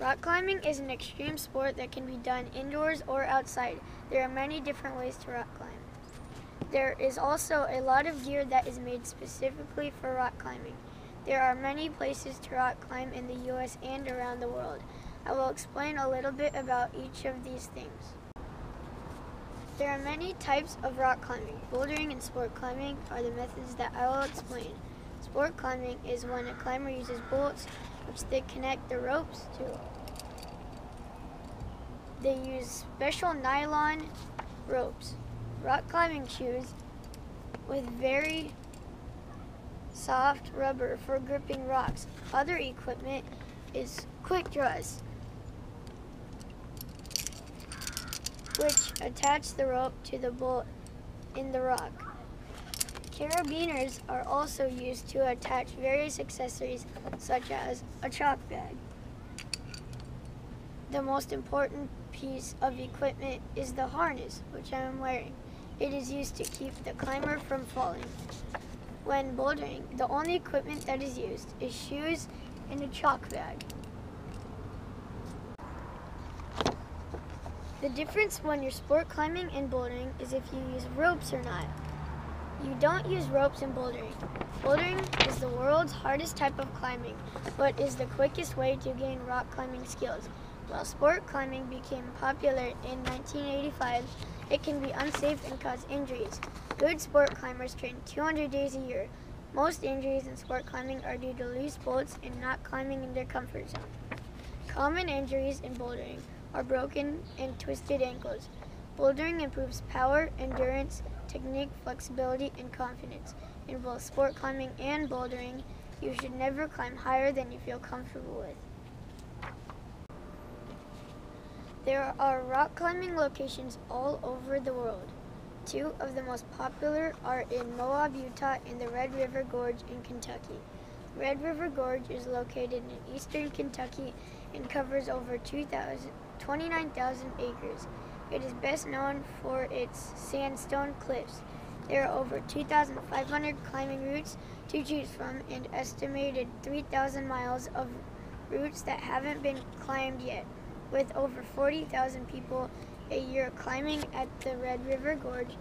Rock climbing is an extreme sport that can be done indoors or outside. There are many different ways to rock climb. There is also a lot of gear that is made specifically for rock climbing. There are many places to rock climb in the U.S. and around the world. I will explain a little bit about each of these things. There are many types of rock climbing. Bouldering and sport climbing are the methods that I will explain. Sport climbing is when a climber uses bolts which they connect the ropes to. They use special nylon ropes. Rock climbing shoes with very soft rubber for gripping rocks. Other equipment is quick draws, which attach the rope to the bolt in the rock. Carabiners are also used to attach various accessories such as a chalk bag. The most important piece of equipment is the harness, which I am wearing. It is used to keep the climber from falling. When bouldering, the only equipment that is used is shoes and a chalk bag. The difference when you're sport climbing and bouldering is if you use ropes or not. You don't use ropes in bouldering. Bouldering is the world's hardest type of climbing, but is the quickest way to gain rock climbing skills. While sport climbing became popular in 1985, it can be unsafe and cause injuries. Good sport climbers train 200 days a year. Most injuries in sport climbing are due to loose bolts and not climbing in their comfort zone. Common injuries in bouldering are broken and twisted ankles. Bouldering improves power, endurance, technique, flexibility, and confidence. In both sport climbing and bouldering, you should never climb higher than you feel comfortable with. There are rock climbing locations all over the world. Two of the most popular are in Moab, Utah, and the Red River Gorge in Kentucky. Red River Gorge is located in eastern Kentucky and covers over 29,000 acres. It is best known for its sandstone cliffs. There are over 2,500 climbing routes to choose from and estimated 3,000 miles of routes that haven't been climbed yet. With over 40,000 people a year climbing at the Red River Gorge,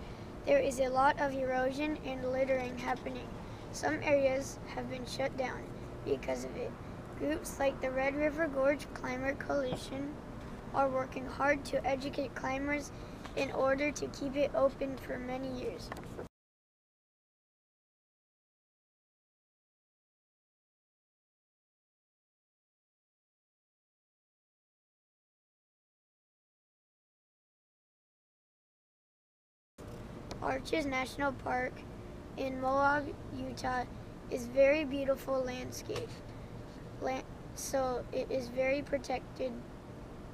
there is a lot of erosion and littering happening. Some areas have been shut down because of it. Groups like the Red River Gorge Climber Coalition are working hard to educate climbers in order to keep it open for many years. Arches National Park in Moab, Utah is very beautiful landscape. So it is very protected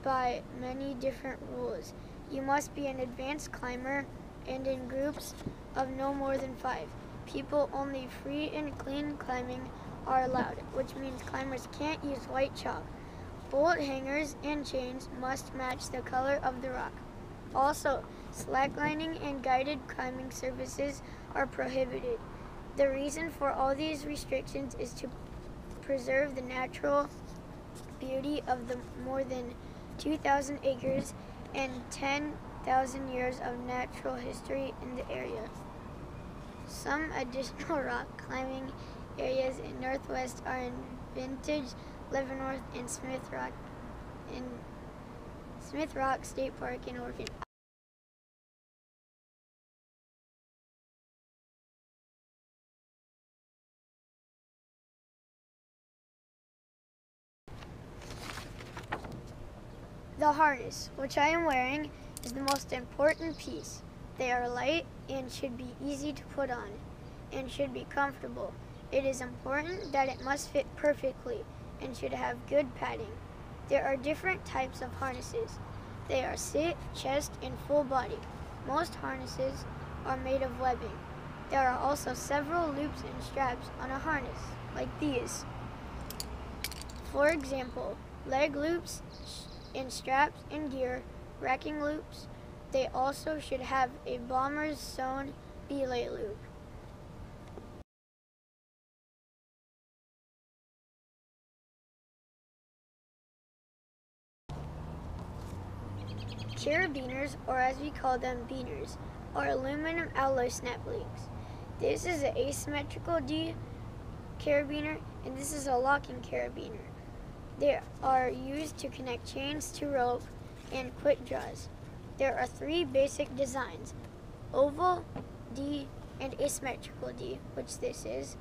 by many different rules. You must be an advanced climber and in groups of no more than 5. People only free and clean climbing are allowed, which means climbers can't use white chalk. Bolt hangers and chains must match the color of the rock. Also, slacklining and guided climbing services are prohibited. The reason for all these restrictions is to preserve the natural beauty of the more than 2,000 acres and 10,000 years of natural history in the area. Some additional rock climbing areas in Northwest are in Vintage, Leavenworth, and Smith Rock State Park in Oregon. The harness, which I am wearing, is the most important piece. They are light and should be easy to put on and should be comfortable. It is important that it must fit perfectly and should have good padding. There are different types of harnesses. They are sit, chest, and full body. Most harnesses are made of webbing. There are also several loops and straps on a harness, like these. For example, leg loops and straps and gear, racking loops. They also should have a bomber's sewn belay loop. Carabiners, or as we call them, beaners, are aluminum alloy snap links. This is an asymmetrical D carabiner, and this is a locking carabiner. They are used to connect chains to rope and quick draws. There are three basic designs: oval, D, and asymmetrical D, which this is.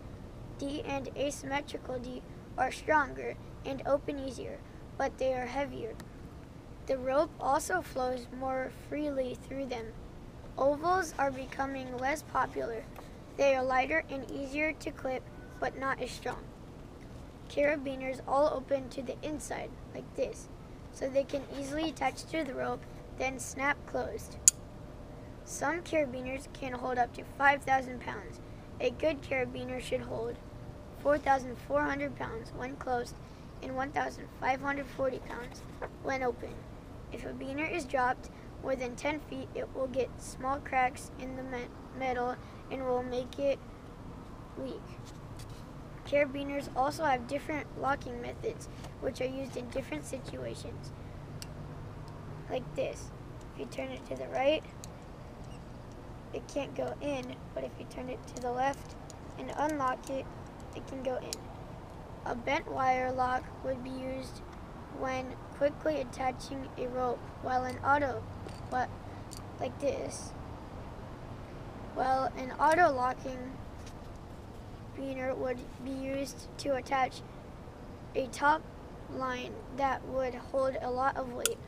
D and asymmetrical D are stronger and open easier, but they are heavier. The rope also flows more freely through them. Ovals are becoming less popular. They are lighter and easier to clip, but not as strong. Carabiners all open to the inside, like this, so they can easily attach to the rope, then snap closed. Some carabiners can hold up to 5,000 pounds. A good carabiner should hold 4,400 pounds when closed and 1,540 pounds when open. If a beaner is dropped more than 10 feet, it will get small cracks in the metal and will make it weak. Carabiners also have different locking methods, which are used in different situations. Like this. If you turn it to the right, it can't go in, but if you turn it to the left and unlock it, it can go in. A bent wire lock would be used when quickly attaching a rope, while an auto locking beaner would be used to attach a top line that would hold a lot of weight.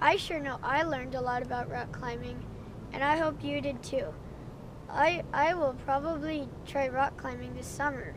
I sure know I learned a lot about rock climbing, and I hope you did too. I will probably try rock climbing this summer.